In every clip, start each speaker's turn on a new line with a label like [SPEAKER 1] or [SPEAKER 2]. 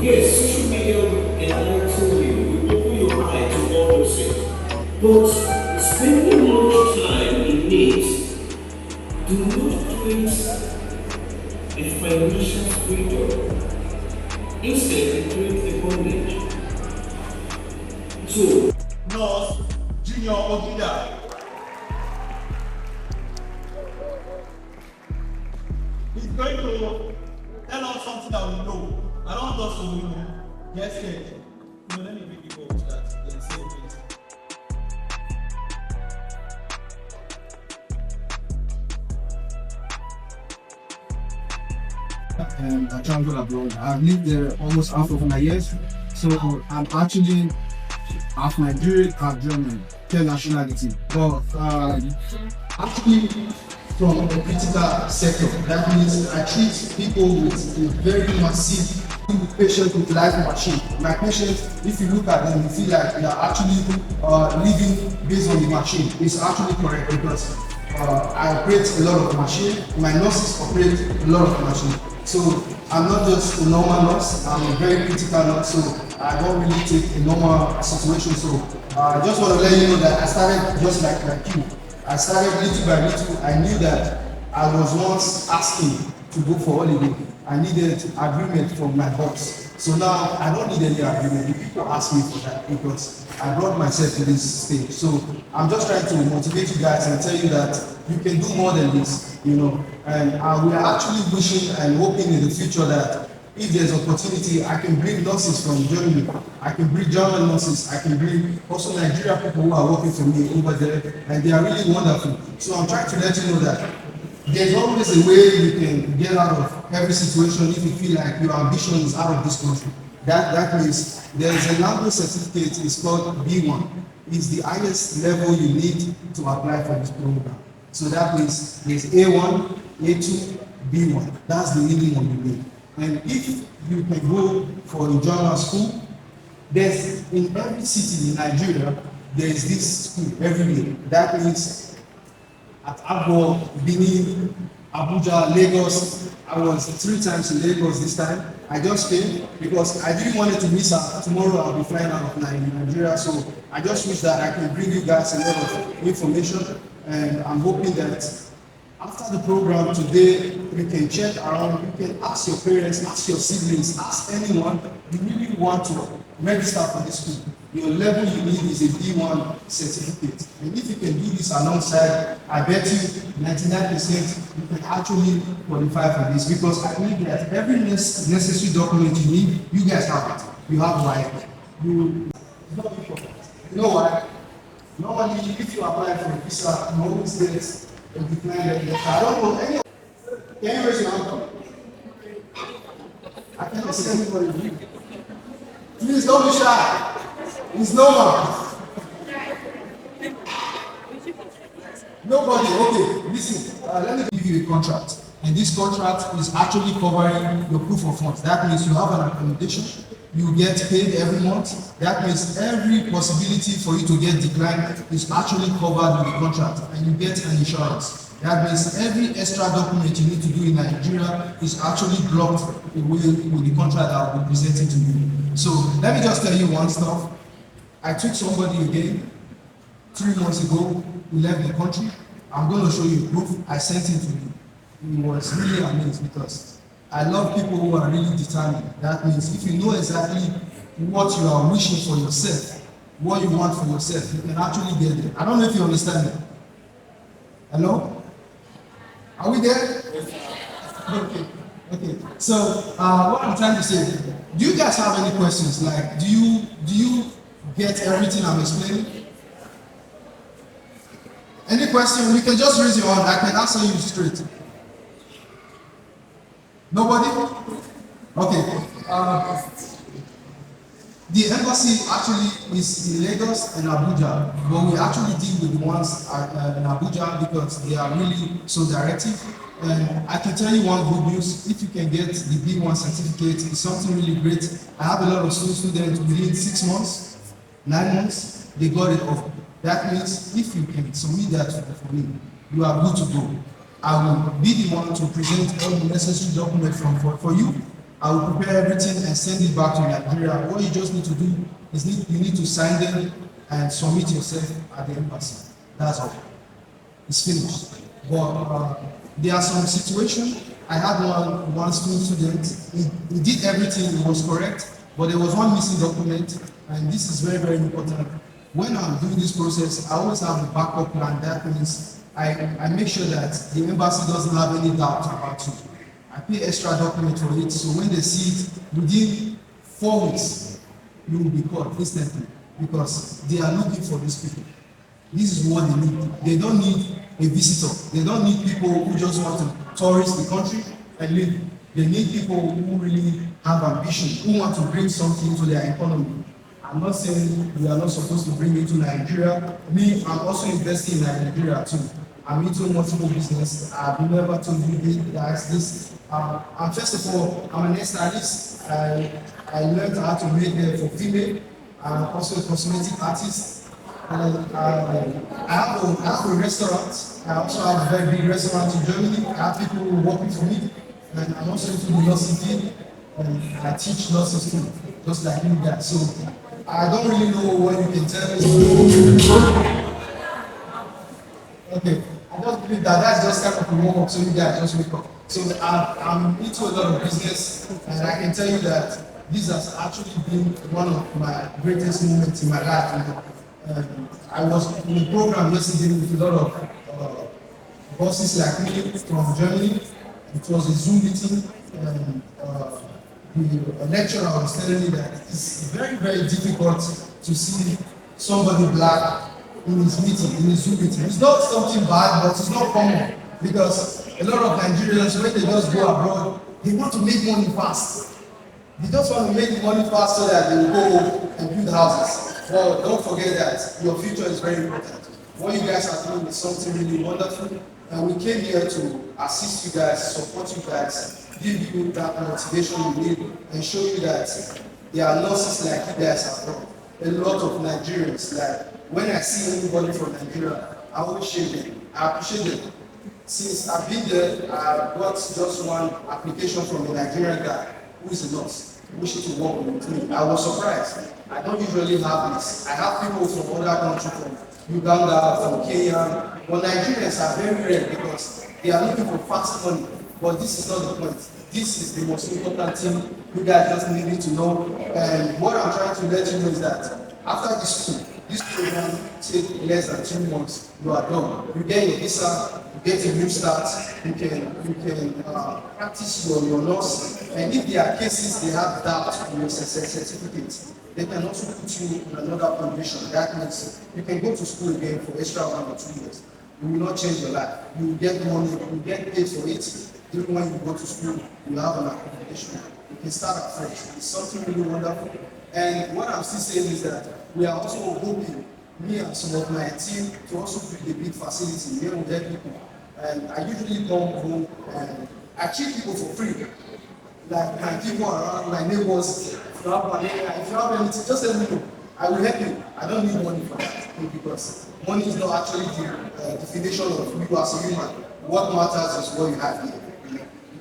[SPEAKER 1] Yes, social media will enlighten you, will open your eye to all those things. But spending much time in it do not create a financial freedom. Instead, it creates a bondage. So,
[SPEAKER 2] Nurse Junior Ogida. He's going to tell us something that we know. I don't want us to get scared. Let me bring you up with that. Then say it.
[SPEAKER 3] And I traveled abroad. I've lived there almost half of my years. So I'm actually half Nigerian, half German, pure nationality. But actually from the critical sector, that means I treat people with a very massive patients with life machine. My patients, if you look at them, you feel like they are actually living based on the machine. It's actually correct because I operate a lot of machine. My nurses operate a lot of machine. So I'm not just a normal nurse, I'm a very critical nurse, so I don't really take a normal situation. So I just want to let you know that I started just like you. I started little by little. I knew that I was once asking to go for holiday. I needed agreement from my boss. So now I don't need any agreement. The people ask me for that because I brought myself to this stage. So I'm just trying to motivate you guys and tell you that you can do more than this, you know. And we are actually wishing and hoping in the future that if there's opportunity, I can bring nurses from Germany, I can bring German nurses, I can bring also Nigerian people who are working for me over there, and they are really wonderful. So I'm trying to let you know that there's always a way you can get out of every situation if you feel like your ambition is out of this country. That means there's a language certificate, it's called B1. It's the highest level you need to apply for this program. So that means there's A1, A2, B1. That's the minimum you need. And if you can go for a German school, there's in every city in Nigeria, there is this school every year. That means at Agbo, Benin, Abuja, Lagos. I was 3 times in Lagos this time. I just came because I didn't want it to miss out. Tomorrow I'll be flying out of Nigeria, so I just wish that I can bring you guys a lot of information, and I'm hoping that after the program today, you can check around, you can ask your parents, ask your siblings, ask anyone you really want to register for this school. Your level you need is a B1 certificate. And if you can do this alongside, I bet you 99% you can actually qualify for this, because I believe that every necessary document you need, you guys have it. You have like, you know why? Normally, if you apply for a visa, you always get a decline letter. I don't know any. Can you raise your hand? I cannot see anybody. Please don't be shy. It's normal. Nobody. Okay, listen. Let me give you a contract. And this contract is actually covering your proof of funds. That means you have an accommodation, you get paid every month. That means every possibility for you to get declined is actually covered with the contract, and you get an insurance. That means every extra document you need to do in Nigeria is actually blocked with the contract that I'll be presenting to you. So let me just tell you one stuff. I took somebody again 3 months ago who left the country. I'm going to show you proof. I sent him to you. He was really amazed because I love people who are really determined. That means if you know exactly what you are wishing for yourself, what you want for yourself, you can actually get there. I don't know if you understand it. Hello? Are we there? Okay. Okay. So what I'm trying to say, do you guys have any questions? Like, do you get everything I'm explaining? Any question? You can just raise your hand. I can answer you straight. Nobody? Okay. The embassy actually is in Lagos and Abuja, but we actually deal with the ones in Abuja because they are really so directive. And I can tell you one good news: if you can get the B1 certificate, it's something really great. I have a lot of students within 6 months, 9 months, they got it off. That means if you can submit that for me, you are good to go. I will be the one to present all the necessary documents for you, I will prepare everything and send it back to Nigeria. What you just need to do is you need to sign them and submit yourself at the embassy. That's all. It's finished. But there are some situations. I had one student. He did everything. It was correct, but there was one missing document, and this is very, very important. When I'm doing this process, I always have a backup plan. That means I make sure that the embassy doesn't have any doubt about you. I pay extra document for it, so when they see it within 4 weeks, you will be called instantly because they are looking for these people. This is what they need. They don't need a visitor. They don't need people who just want to tourist the country and leave. They need people who really have ambition, who want to bring something to their economy. I'm not saying we are not supposed to bring it to Nigeria. Me, I'm also investing in Nigeria too. I'm into multiple business. I've never told you guys this. And first of all, I'm an hairstylist. I learned how to make hair for female. I'm also a cosmetic artist. And I have a restaurant. I also have a very big restaurant in Germany. I have people working for me. And I'm also into the nursing field. And I teach nurses too, just like you guys. So I don't really know what you can tell me. Okay, I just believe that that's just kind of a warm up, so you guys just wake up. So I'm into a lot of business, and I can tell you that this has actually been one of my greatest moments in my life. I was in a program yesterday with a lot of bosses like me from Germany. It was a Zoom meeting, and the lecturer was telling me that it's very, very difficult to see somebody black in his meeting, in his Zoom meeting. It's not something bad, but it's not common because a lot of Nigerians, when they just go abroad, they want to make money fast. They just want to make money fast so that they will go home and build houses. Well, don't forget that your future is very important. What you guys are doing is something really wonderful, and we came here to assist you guys, support you guys, give you that motivation you need, and show you that there are nurses like you guys abroad. A lot of Nigerians, like when I see anybody from Nigeria, I always shake them. I appreciate them. Since I've been there, I got just one application from a Nigerian guy who is a nurse, wishing to work with me. I was surprised. I don't usually have this. I have people from other countries, from Uganda, from Kenya. But Nigerians are very rare because they are looking for fast money. But this is not the point. This is the most important thing you guys just need to know. And what I'm trying to let you know is that after this program takes less than 2 months, you are done. You get your visa, you get a new start, you can practice your nurse. And if there are cases they have doubt in your certificate, they can also put you in another provision. That means you can go to school again for extra 1 or 2 years. You will not change your life. You will get money, you will get paid for it. Even when you go to school, you have an accommodation. You can start afresh. It's something really wonderful. And what I'm still saying is that we are also hoping, me and some of my team, to also build a big facility here with their people. And I usually come home and I treat people for free. Like my people around, my neighbors, if you have malaria, if you have anything, just let me know. I will help you. I don't need money for that because money is not actually the definition of you as a human. What matters is what you have here.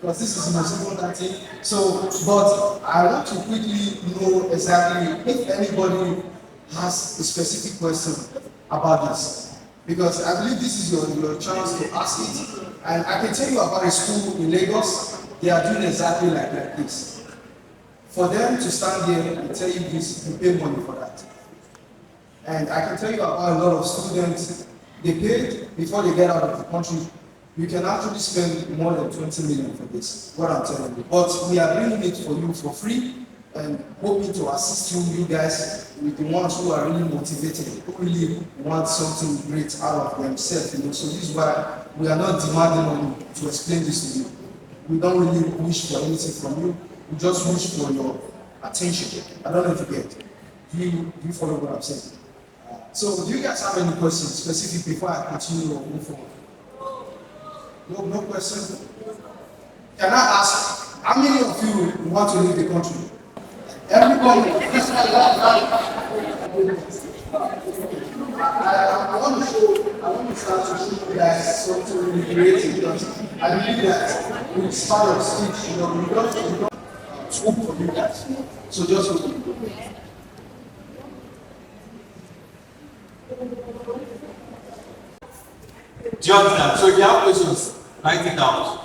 [SPEAKER 3] Because this is the most important thing. So, but I want to quickly know exactly if anybody has a specific question about this. Because I believe this is your chance to ask it. And I can tell you about a school in Lagos. They are doing exactly like this. For them to stand here and tell you this, you pay money for that. And I can tell you about a lot of students, they paid before they get out of the country. You can actually spend more than 20 million for this, what I'm telling you. But we are bringing it for you for free and hoping to assist you guys with the ones who are really motivated, who really want something great out of themselves. So this is why we are not demanding on you to explain this to you. We don't really wish for anything from you. We just wish for your attention. I don't know if you get it. Do you follow what I'm saying? So do you guys have any questions specific before I continue or move forward? No question? Can I ask, how many of you want to leave the country? Everybody. I want to start to show you guys something really creative because I believe that with part of speech, we don't scope for you guys. So just hold on.
[SPEAKER 2] Do you understand? So if you have questions, write it down.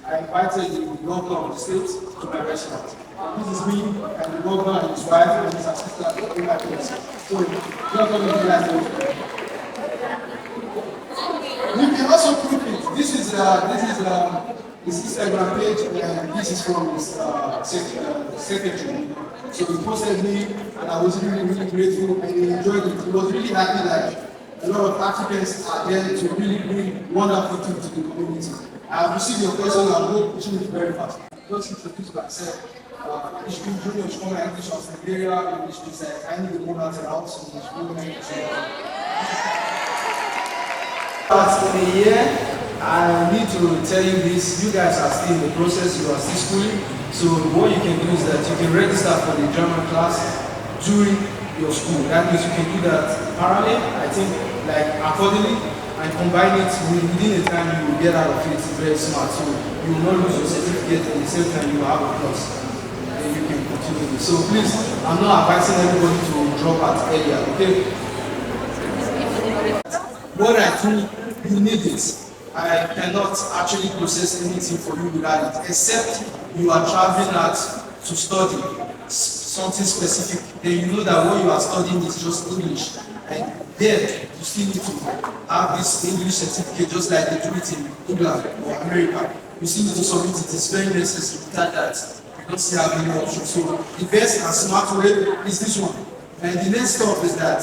[SPEAKER 3] I invited the governor of the state to my restaurant. This is me and the governor and his wife and his assistant in my place. So, just want to realize that. You can also prove it. This is his Instagram page, and this is from his secretary. So he posted me, and I was really, really grateful, and he enjoyed it. He was really happy that a lot of Africans are there to really bring wonderful things to the community. I have received your question and I'm going to push it very fast. Just introduce myself. Ich bin Junior, ich komme eigentlich aus Nigeria und ich bin seit einigen Monaten raus und ich bin eigentlich in a year. I need to tell you this, you guys are still in the process, you are still schooling. So what you can do is that you can register for the German class during your school. That means you can do that parallel, I think, like accordingly, and combine it within the time you will get out of it very smart. So you will not lose your certificate at the same time you have a plus. Then you can continue. So please, I'm not advising everybody to drop out earlier, okay? What I think you need is, I cannot actually process anything for you without it, except you are traveling out to study something specific. Then you know that what you are studying is just English. And then you still need to have this English certificate just like they do it in England or America. You still need to submit it. It's very necessary. Without that, you don't still have any option. So the best and smart way is this one. And the next step is that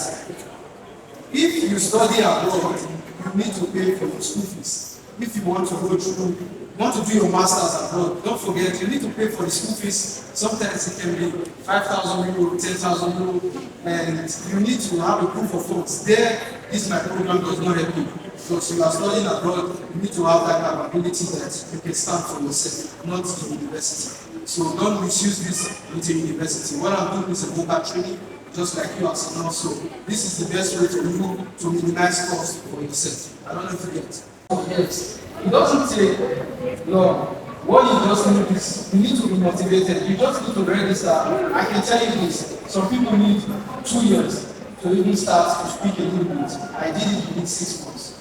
[SPEAKER 3] if you study abroad, you need to pay for your school fees. If you want to go through, want to do your masters abroad, don't forget you need to pay for the school fees. Sometimes it can be 5,000 euro, 10,000 euro, and you need to have a proof of funds. There, this my program does not help you. So you are studying abroad, you need to have that capability that you can stand for yourself, not the university. So don't misuse this with a university. What I'm doing is a vocal training, just like you as an also. This is the best way for you to minimize cost for yourself. I don't know if you get. Yes. It doesn't take long. What you just need is, you need to be motivated. You just need to register. I can tell you this, some people need 2 years to even start to speak a little bit. I did it within 6 months.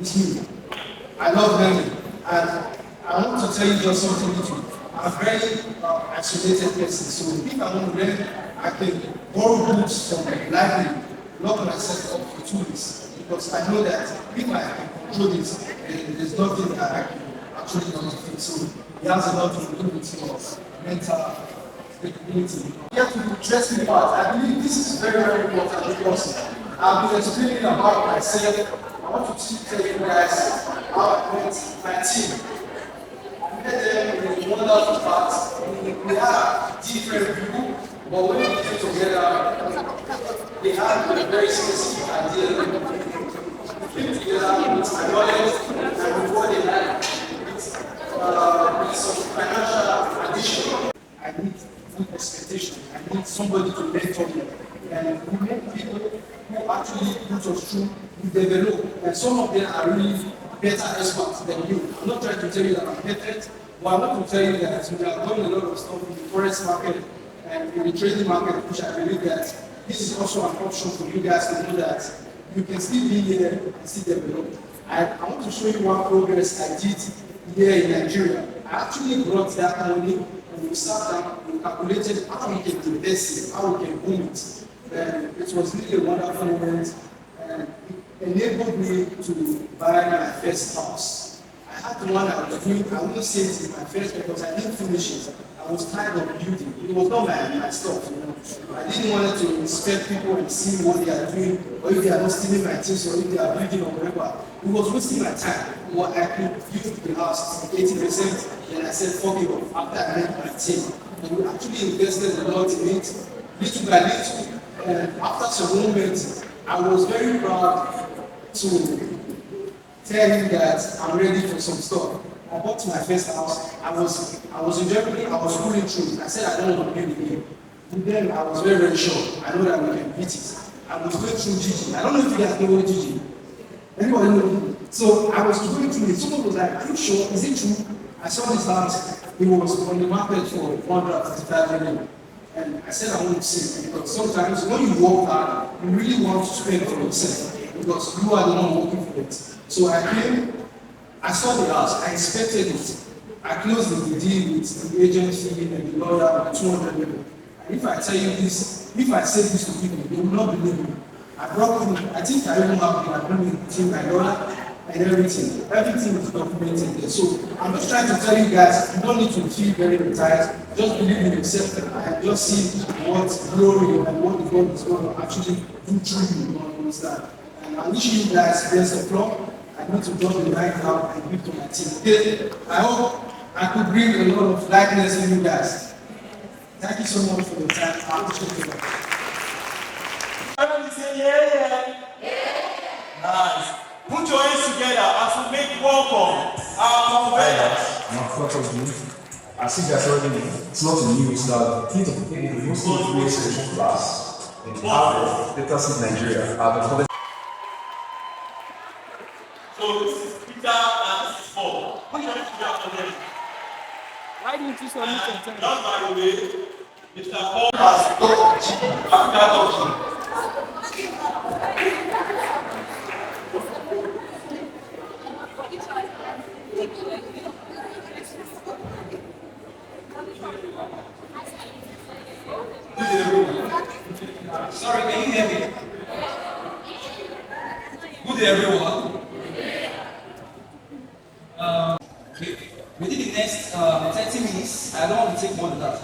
[SPEAKER 3] It's me. I love learning. And I want to tell you just something little. I'm a very isolated person. So if I want to learn, I can borrow books from the library, lock myself up for 2 weeks. Because I know that if I can control this, there's nothing that I can actually do with it. So it has a lot to do with your mental stability. You have to dress me part. I believe this is very, very important because I've been explaining about myself. I want to tell you guys how I met my team. I met them in wonderful parts. We have different people, but when we came together, they had a very specific idea. We came together with my knowledge and with what they had, with some financial addition. I need full expectation. I need somebody to mentor me. And we make people who actually put us through, we develop. And some of them are really better experts than you. I'm not trying to tell you that I'm perfect, but I want to tell you that we have done a lot of stuff in the Forex market and in the trading market, which I believe that this is also an option for you guys to know that you can still be here and still develop. I want to show you one progress I did here in Nigeria. I actually brought that money we sat down, we calculated how we can invest it, how we can boom it. And it was really a wonderful moment, and it enabled me to buy my first house. I had the one I was doing, I wouldn't say it in my first because I didn't finish it. I was tired of building. It was not my stuff, you know. I didn't want to inspect people and see what they are doing, or if they are not stealing my things, or if they are building or whatever. It was wasting my time. What I could use the house 80%, and I said, fuck it off, after I met my team. And we actually invested a lot in it, little by little. And after some moments, I was very proud to tell him that I'm ready for some stuff. I bought my first house. I was in Germany. I was pulling through. I said I don't want to play the game. And then I was very sure. I know that we can beat it. I was going through Gigi. I don't know if you guys know what Gigi. Everybody know. So I was going through it. Someone was like, "Are you sure? Is it true?" I saw this house. It was on the market for 155 million. And I said I want to see it because sometimes when you work hard, you really want to spend for yourself because you are the one working for it. So I came, I saw the house, I inspected it. I closed the deal with the agency and the lawyer with 200 million. And if I tell you this, if I say this to people, they will not believe me. I brought them, I think I even have the agreement between my lawyer and everything. Everything is documented there. So I'm just trying to tell you guys, you don't need to feel very retired. Just believe in yourself and just see what glory and what God is going to actually do through you. You understand? And I wish you guys best of luck. I need to drop the mic now and give to my team. Okay? I hope I could bring a lot of likeness in you guys. Thank you so much for your time. I appreciate it.
[SPEAKER 2] Everybody say yeah. Nice. Put your hands together as we make welcome our conveners.
[SPEAKER 4] As you guys already know, it's not new, it's that think of the most influential class in Africa, let us in Nigeria, are the college.
[SPEAKER 2] So this is Peter and this is Paul. Put your hands together for them.
[SPEAKER 5] Why didn't you submit
[SPEAKER 2] And
[SPEAKER 5] your
[SPEAKER 2] just by the way, Mr. Paul has got Africa Doctrine.
[SPEAKER 6] Sorry, can you hear me? Good day, everyone. Within the next 30 minutes, I don't want to take more than that.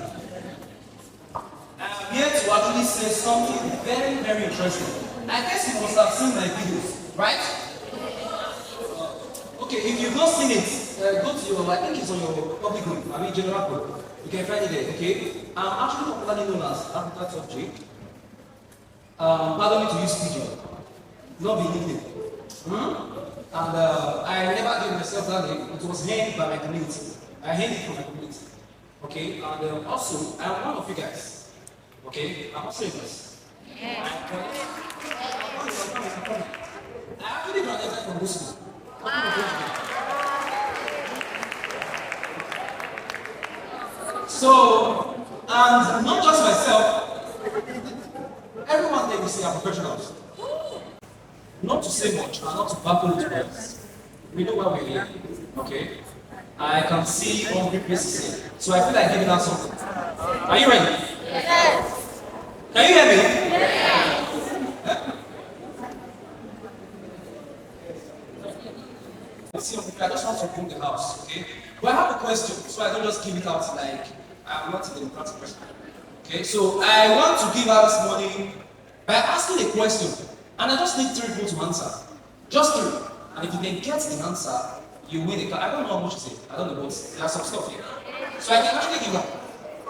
[SPEAKER 6] I'm here to actually say something very, very interesting. I guess you must have seen my videos, right? Okay, if you've not seen it, go to your, I think it's on your public group, general group. You can find it there, okay? I'm actually popularly known as Africa Top J. Pardon me to use pigeon, not be nickname. And I never gave myself that name. It was handed by my community. I handed it from my community. Okay, and also I'm one of you guys. Okay, I'm not saying this. I actually graduated from this school. So, and not just myself, everyone there we see are professionals. Not to say much and not to battle it well. We know where we're here. Okay? I can see all the places here. So I feel like giving out something. Are you ready? Yes. Can you hear me? Yes. See, I just want to boom the house, okay? But I have a question, so I don't just give it out like I'm not a democratic person. Okay, so I want to give out this morning by asking a question, and I just need 3 people to answer. Just 3. And if you can get the answer, you win a car. I don't know how much to say. I don't know, but there's some stuff here. So I can actually give that.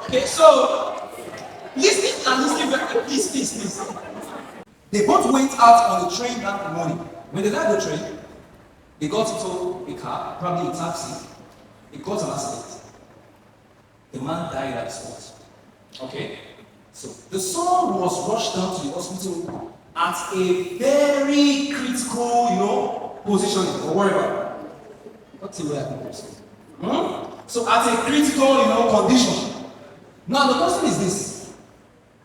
[SPEAKER 6] Okay, so listen and listen very please. They both went out on the train that morning. When they left the train, they got into a car, probably a taxi. It got an accident. The man died at the spot. Okay? So the son was rushed down to the hospital at a very critical, position or wherever. What's the way I can say? So at a critical, condition. Now the question is this.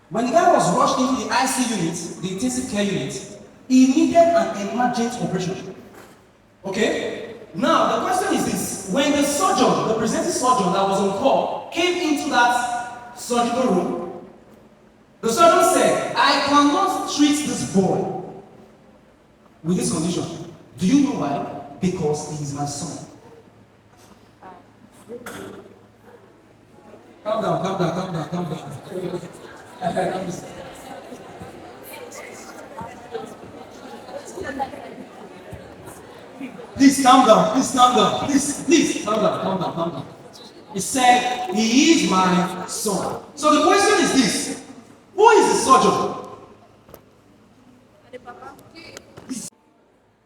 [SPEAKER 6] When the guy was rushed into the IC unit, the intensive care unit, he needed an emergent operation. Okay? Now the question is this. when the surgeon, the presenting surgeon that was on call, came into that surgical room, the surgeon said, I cannot treat this boy with this condition. Do you know why? Because he is my son. Calm down, calm down, calm down, calm down. Please calm down, please calm down, please calm down, calm down, calm down. He said, he is my son. So the question is this: who is the surgeon?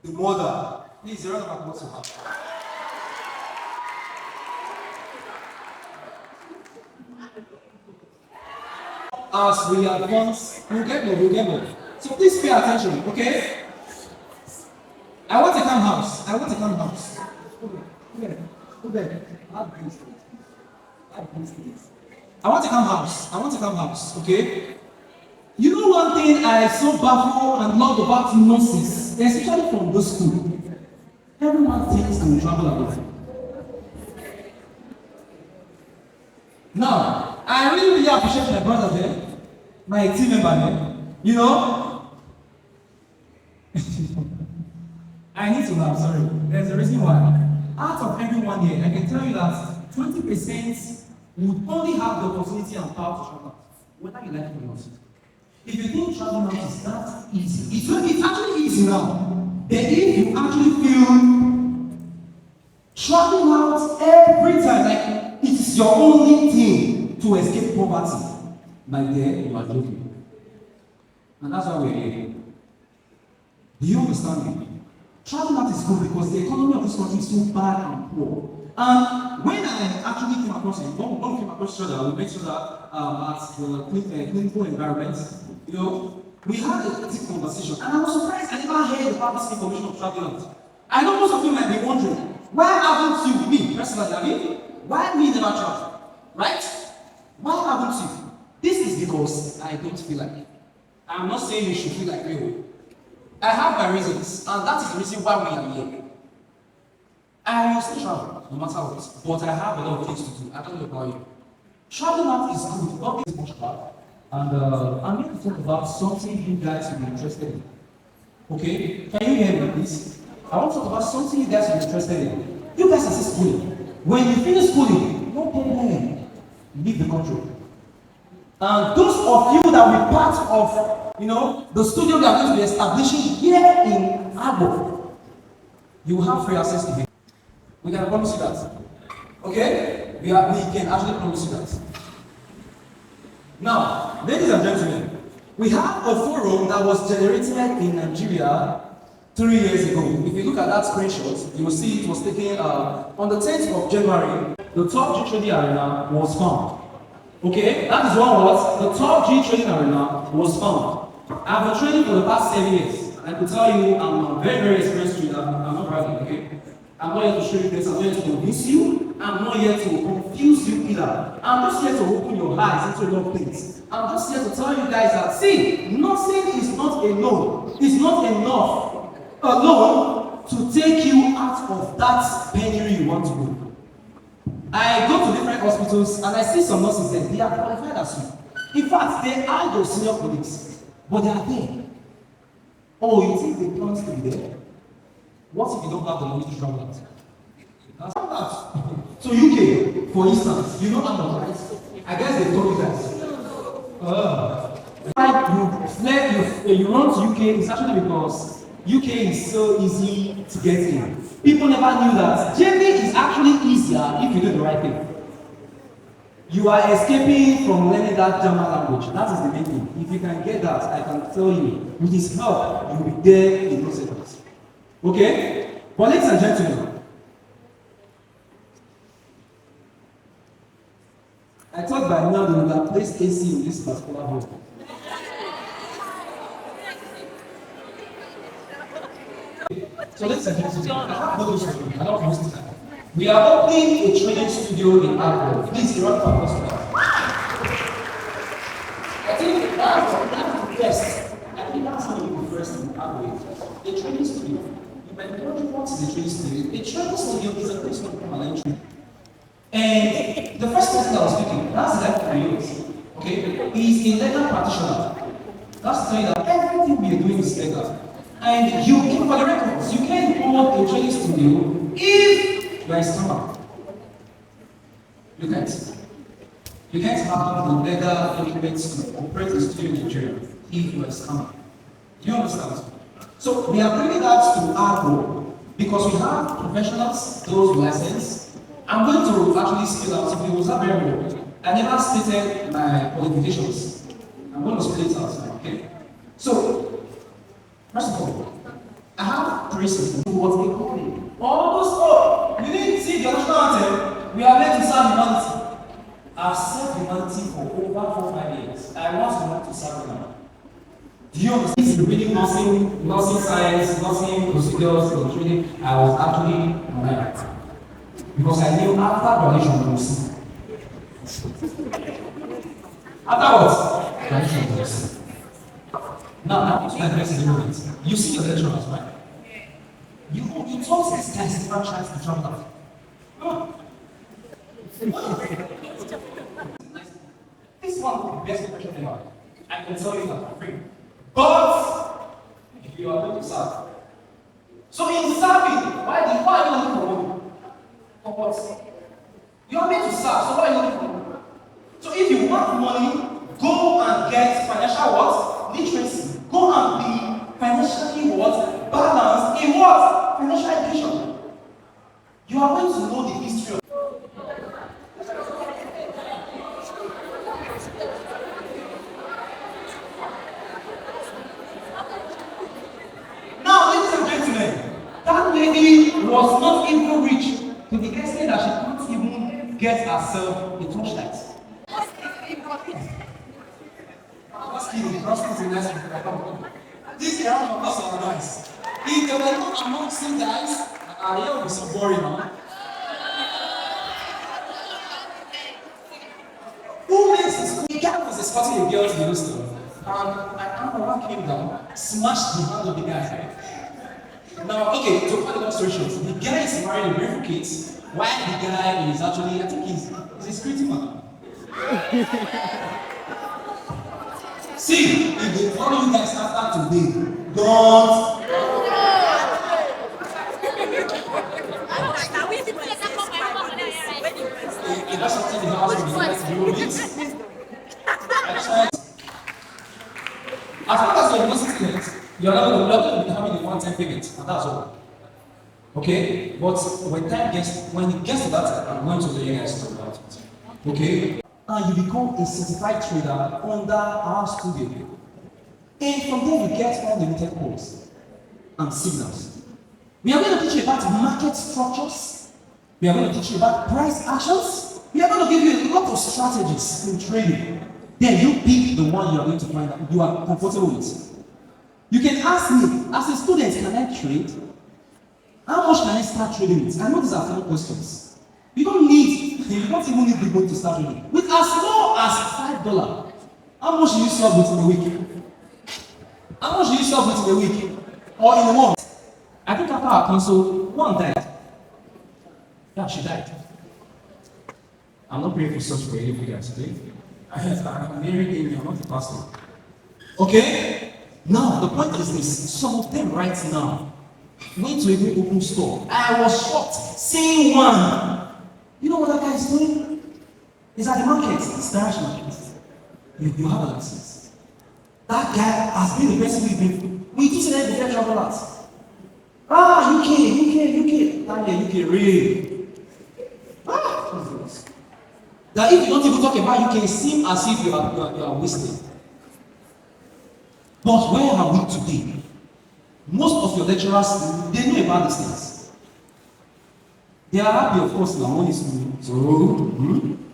[SPEAKER 6] The mother. Please, round of applause for her. As we advance, we'll get more. So please pay attention, okay? I want a calm house. I want a calm house. Go there. I want a calm house. I want a calm house, okay? You know one thing I so baffle and love about nurses, especially from this school. Everyone thinks they will travel abroad. Now, I really appreciate my brother there, my team member there. You know, I need to laugh, sorry. There's a reason why. Out of everyone here, I can tell you that 20% would only have the opportunity and power to travel, whether you like it or not. If you think traveling out is that easy, it's actually easy now. Then if you actually feel traveling out every time, like it is your only thing to escape poverty, my dear, you are joking. And that's why we're here. Do you understand me? Traveling out is good because the economy of this country is so bad and poor. And when I actually came across it, when we came across each other, we made sure that at the clinical environment, you know, we had a deep conversation. And I was surprised I never heard about this information of traveling out. I know most of you might be wondering, why haven't you, me personally, I mean, why me never travel? Right? Why haven't you? This is because I don't feel like it. I'm not saying you should feel like me. I have my reasons, and that is the reason why we are here. I used to travel, no matter what, but I have a lot of things to do. I don't know about you. Traveling out is good, not is much bad. And I'm going to talk about something you guys will be interested in. Okay? Can you hear me, please? I want to talk about something you guys will be interested in. You guys are still schooling. When you finish schooling, no problem. Leave the country. And those of you that will be part of, you know, the studio we are going to be establishing here in Agbo, you will have free access to it. We can promise you that. Okay? We can actually promise you that. Now, ladies and gentlemen, we have a forum that was generated in Nigeria 3 years ago. If you look at that screenshot, you will see it was taken on the 10th of January. The top G trading arena was found. Okay, that is one word. The top G trading arena was found. I've been trading for the past 7 years. I can tell you, I'm a very, very experienced trader. I'm not bragging, okay? I'm not here to show you this. I'm here to convince you. I'm not here to confuse you either. I'm just here to open your eyes into a lot of things. I'm just here to tell you guys that, see, nothing is not alone. It's not enough alone to take you out of that penury you want to go. I go to different hospitals and I see some nurses there. They are qualified as you. In fact, they are your senior colleagues, but they are there. Oh, you think they plan to be there? What if you don't have the money to travel out? That's that. So UK, for instance, you know how much, right? I guess they told you guys. You run to UK, it's actually because UK is so easy to get in. People never knew that Germany is actually easier if you do the right thing. You are escaping from learning that German language. That is the main thing. If you can get that, I can tell you, with his help, you will be there in no seconds. Okay? But ladies and gentlemen, I thought by now they would have placed AC in this particular hall. So ladies and gentlemen, I have no news for you. I don't waste time. We are opening a training studio in Agbo. Please, you run for us. I think that's the best. I think that's going to be the first in Agbo. A training studio. You when the country wants the training studio, a training studio is a place where people are learning. And the first person that was speaking, that's the guy for years. Okay? He's a legal practitioner. That's to tell you that everything we are doing is legal. And you can, for the records, you can't hold a training studio if you are a scammer. You can't. You can't have the legal documents to operate a studio in Nigeria if you are a scammer. Do you understand? So we are bringing that to our role because we have professionals, those licensed. I'm going to actually spell out if it was not very well. I never stated my qualifications. I'm going to spell it out now, okay? So, first of all, I have principles what they call it. Almost all. You need to see the national anthem. We are meant to serve humanity. I've served humanity for over 4-5 years. I want to serve humanity. Do you understand? It's reading nursing science, nursing procedures, and training. I was actually on my right. Because I knew after graduation, we will see. After what? Graduation, we will see. Now, I want to address the moment. You see your lecturers, right? You taught these guys different tries to travel out. This one is the best question ever. I can tell you that for free. But if you are going to serve, so in serving, why are you looking for money? For what? You are meant to serve, so why are you looking for money? So if you want money, go and get financial what? Literacy. Go and be financially what? Balanced in what? Financial education. You are going to know the history of that lady was not even rich to the extent that she couldn't even get herself a torchlight. This guy was also nice. If they were not amongst you guys, I would be so boring, huh? Who makes this? The guy was escorting a girl to the hostel, and I came down, smashed the hand of the guy. Now, okay, to cut the long story short, the guy is married with beautiful kids, while the guy is actually, I think he's a security man. See, if they follow you guys after today, don't. If that's something the house will be like to do this. As long as you're using students, you're not going to be having a one-time payment, and that's all. Okay? But when it gets to that time, I'm going to let you guys talk about it. Okay? And you become a certified trader under our studio. And from there, you get unlimited codes and signals. We are going to teach you about market structures. We are going to teach you about price actions. We are going to give you a lot of strategies in trading. Then you pick the one you are going to find that you are comfortable with. You can ask me, as a student, can I trade? How much can I start trading with? I know these are common questions. You don't even need big money to start trading. With as low as $5, how much do you sell with in a week? How much do you sell with in a week? Or in a month? I think after our council, one died. Yeah, she died. I'm not praying for such for any of you guys today. I'm married in, I'm not the pastor. Okay? Now, the point is this. Some of them right now went to a very open store. I was shocked seeing one. You know what that guy is doing? He's at the market. It's the Irish market. You have a license. That guy has been the person we've been. We do say that the travel out. UK. UK, really. That if you don't even talk about UK, it seems as if you are wasting. But where are we today? Most of your lecturers, they know about these things. They are happy, of course, now money is moving. So,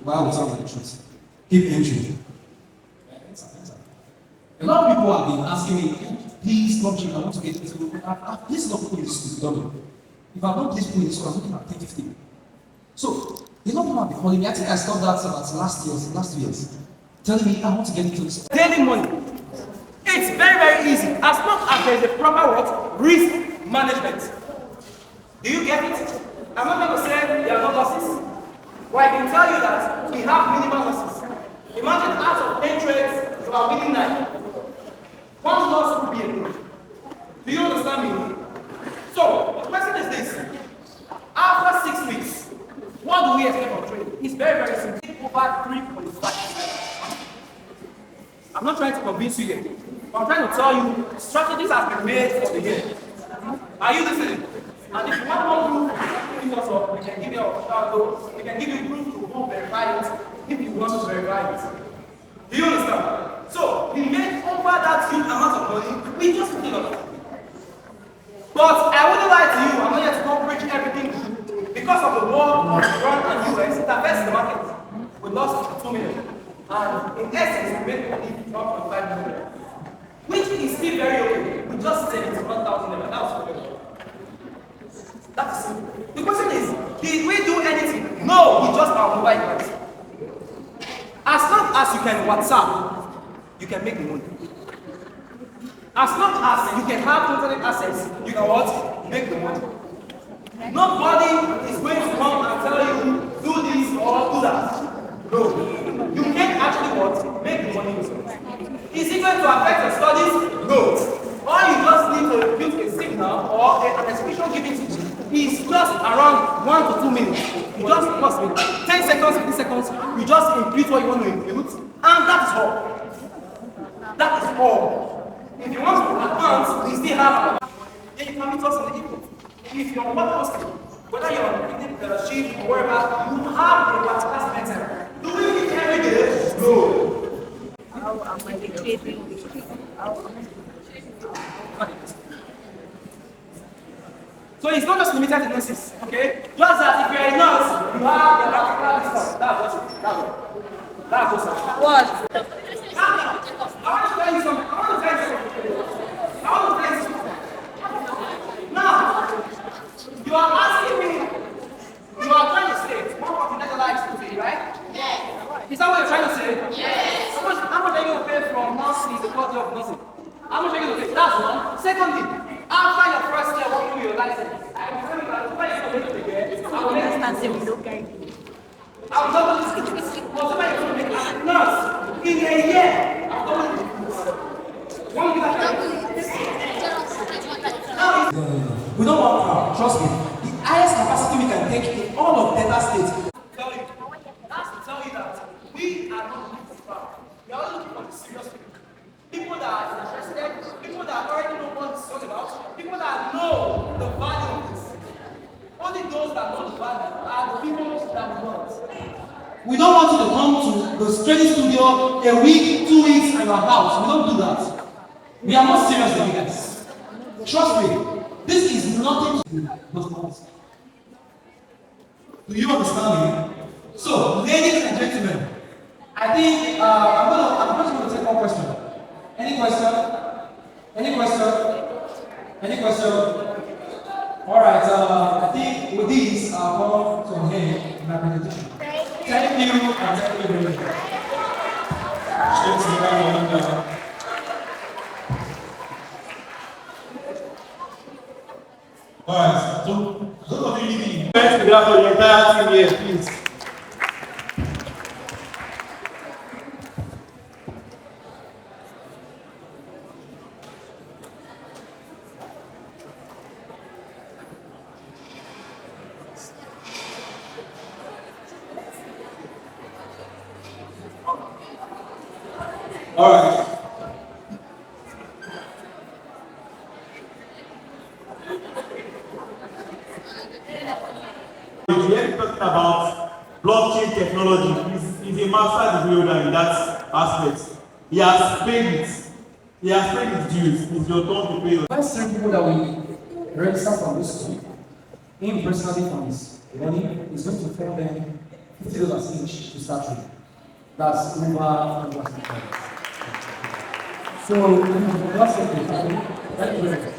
[SPEAKER 6] why would sound like the truth? Keep entering. A lot of people have been asking me, please stop cheating, I want to get into it. Please not put this school. If I don't please put this school, I'm looking at 10-15. So, a lot of people have been calling me. I think I stopped that about last 2 years. Telling me I want to get into this.
[SPEAKER 5] Daily money. It's very, very easy. As long as there is a proper what? Risk management.
[SPEAKER 6] Do you get it? I'm not going to say there are no losses. But I can tell you that we have minimal losses. Imagine out of 10 trades, you are winning 9. One loss would be a win. Do you understand me? So, the question is this. After 6 weeks, what do we expect from trading? It's very, very simple. Over 3.5%. I'm not trying to convince you yet. I'm trying to tell you strategies have been made for the year. Are you listening? And if you want more proof, give us up. We can give you a shout out. We can give you proof to go verify it if you want to verify it. Do you understand? So, we made over that huge amount of money, we just put it on. But I wouldn't lie to you, I'm not here to come preach everything. Because of the war on Iran and US, it affects the market. We lost 2 million. And in essence, we made only 1.5 million. Which is still very okay. We just said it's 1,000 million. That was okay. That's simple. The question is, did we do anything? No, we just our mobile device. As long as you can WhatsApp, you can make the money. As long as you can have internet access, you can what? Make the money. Nobody is going to come and tell you, do this or do that. No. You can actually what? Make the money yourself. Is it going to affect your studies? No. All you just need to build a signal or an execution giving teaching is just around 1 to 2 minutes. You just must be 10 seconds, 15 seconds, you just impute what you want to impute, and that is all. That is all. If you want to advance, we still have then you can meet us in the evening. If you're not hosting, whether you're reading the sheet or wherever, you have a particular method. Do we meet every day? No.
[SPEAKER 7] How am I educating?
[SPEAKER 6] So it's not just limited to nurses, okay? Just that if you're a nurse, you have a practical distance. That's what. That's what.
[SPEAKER 7] What?
[SPEAKER 6] I want to tell you something. Now, you are asking me, you are trying to say, one of the next lives to be, right? Yes. Is that what you're trying to say? Yes. How much are you going to pay from nursing the quality of nursing? How much are you going to pay? That's one. Secondly, after your first year working with your license, I will tell you that when you're going to make it, I will make it. I will double this. Whatever you're going to make as a nurse, in a year, I will double it. One year
[SPEAKER 8] we don't want power, trust me. The highest capacity we can take in all of Delta State.
[SPEAKER 6] Tell you, that's to tell you that we are not looking for power. We are looking for the serious people. People that are interested, people that already know what it's all about, people that know the value of this. Only those that know the value are the people that we want. We don't want you to come to the training studio a week, 2 weeks at your house. We don't do that. We are more serious than you guys. Trust me, this is nothing to do but us. Do you understand me? So, ladies and gentlemen, I think I'm just going to take one question. Any question? Any question? Any question? Alright, I think with this, I'll come to an end in my presentation. Thank you, and thank you very much.
[SPEAKER 2] Alright, so those of you leaving, let's be glad for the entire team here, please. Alright. We're talking about blockchain technology. He's a master degree holder in that aspect. He has paid it. He has paid his dues. It's your turn to pay your
[SPEAKER 8] First 3 people that we register from this school, him personally from his money, is going to pay them $50 each to start with. That's over $100. So, that's it. Thank you very much.